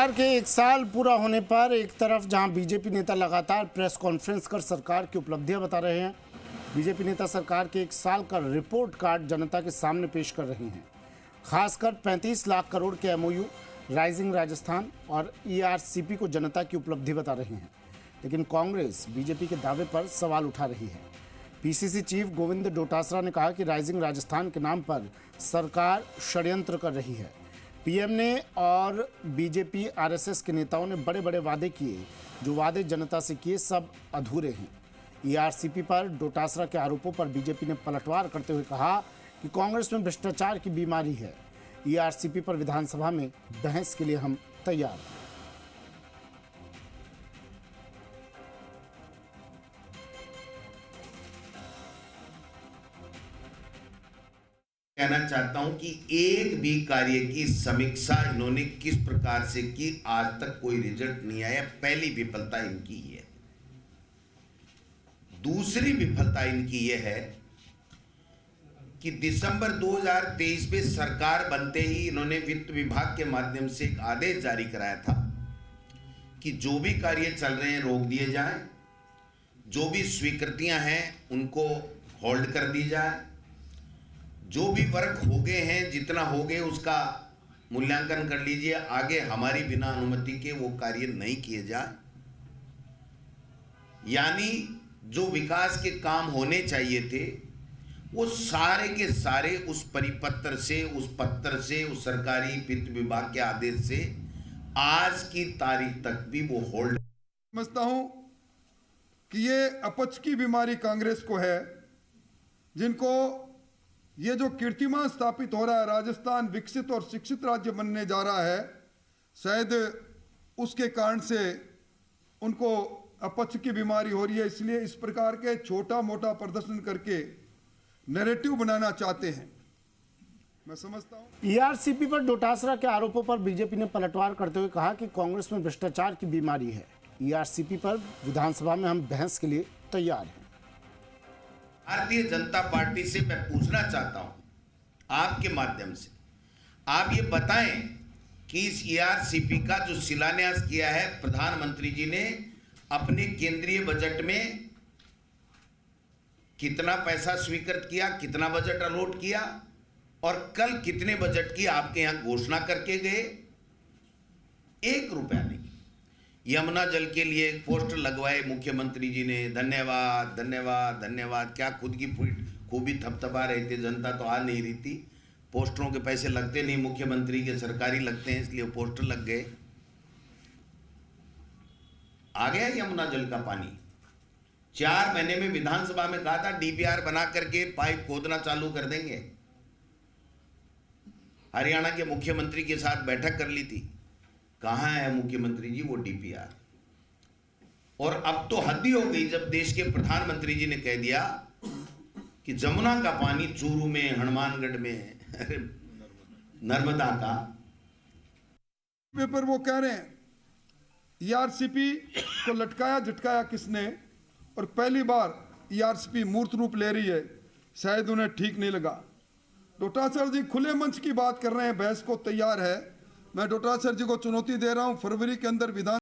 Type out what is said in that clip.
सरकार के एक साल पूरा होने पर एक तरफ जहां बीजेपी नेता लगातार प्रेस कॉन्फ्रेंस कर सरकार की उपलब्धियां बता रहे हैं, बीजेपी नेता सरकार के एक साल का रिपोर्ट कार्ड जनता के सामने पेश कर रहे हैं। खासकर 35 लाख करोड़ के एमओयू, राइजिंग राजस्थान और ईआरसीपी को जनता की उपलब्धि बता रहे हैं। लेकिन कांग्रेस बीजेपी के दावे पर सवाल उठा रही है। पीसीसी चीफ गोविंद डोटासरा ने कहा कि राइजिंग राजस्थान के नाम पर सरकार षड्यंत्र कर रही है। पीएम ने और बीजेपी आरएसएस के नेताओं ने बड़े बड़े वादे किए, जो वादे जनता से किए सब अधूरे हैं। ईआरसीपी पर डोटासरा के आरोपों पर बीजेपी ने पलटवार करते हुए कहा कि कांग्रेस में भ्रष्टाचार की बीमारी है। ईआरसीपी पर विधानसभा में बहस के लिए हम तैयार हैं। कहना चाहता हूं कि एक भी कार्य की समीक्षा इन्होंने किस प्रकार से की, आज तक कोई रिजल्ट नहीं आया। पहली विफलता इनकी है। दूसरी विफलता इनकी यह है कि दिसंबर 2023 में सरकार बनते ही इन्होंने वित्त विभाग के माध्यम से एक आदेश जारी कराया था कि जो भी कार्य चल रहे हैं रोक दिए जाएं, जो भी स्वीकृतियां हैं उनको होल्ड कर दी जाए, जो भी वर्क हो गए हैं जितना हो गए उसका मूल्यांकन कर लीजिए, आगे हमारी बिना अनुमति के वो कार्य नहीं किए जाए। यानी जो विकास के काम होने चाहिए थे वो सारे के सारे उस परिपत्र से, उस पत्र से, उस सरकारी वित्त विभाग के आदेश से आज की तारीख तक भी वो होल्ड। समझता हूं कि ये अपच की बीमारी कांग्रेस को है, जिनको ये जो कीर्तिमान स्थापित हो रहा है, राजस्थान विकसित और शिक्षित राज्य बनने जा रहा है, शायद उसके कारण से उनको अपच की बीमारी हो रही है। इसलिए इस प्रकार के छोटा मोटा प्रदर्शन करके नैरेटिव बनाना चाहते हैं। मैं समझता हूं। ईआरसीपी पर डोटासरा के आरोपों पर बीजेपी ने पलटवार करते हुए कहा कि कांग्रेस में भ्रष्टाचार की बीमारी है। ईआरसीपी पर विधानसभा में हम बहस के लिए तैयार हैं। भारतीय जनता पार्टी से मैं पूछना चाहता हूं, आपके माध्यम से आप ये बताएं कि इस ईआरसीपी का जो शिलान्यास किया है प्रधानमंत्री जी ने अपने केंद्रीय बजट में, कितना पैसा स्वीकृत किया, कितना बजट अलॉट किया और कल कितने बजट की आपके यहां घोषणा करके गए? 1 रुपया नहीं। यमुना जल के लिए एक पोस्टर लगवाए मुख्यमंत्री जी ने, धन्यवाद धन्यवाद धन्यवाद। क्या खुद की खूबी थपथपा रहे थे, जनता तो आ नहीं रही थी। पोस्टरों के पैसे लगते नहीं, मुख्यमंत्री के सरकारी लगते हैं, इसलिए पोस्टर लग गए। आ गया यमुना जल का पानी। 4 महीने में विधानसभा में कहा था डीपीआर बना करके पाइप खोदना चालू कर देंगे। हरियाणा के मुख्यमंत्री के साथ बैठक कर ली थी, कहां है मुख्यमंत्री जी वो डीपीआर? और अब तो हद ही हो गई जब देश के प्रधानमंत्री जी ने कह दिया कि जमुना का पानी चूरू में, हनुमानगढ़ में, नर्मदा का। पेपर वो कह रहे हैं ईआरसीपी को लटकाया झटकाया किसने, और पहली बार ईआरसीपी मूर्त रूप ले रही है, शायद उन्हें ठीक नहीं लगा। डोटासरा जी खुले मंच की बात कर रहे हैं, बहस को तैयार है। मैं डोटासरा जी को चुनौती दे रहा हूं, फरवरी के अंदर विधान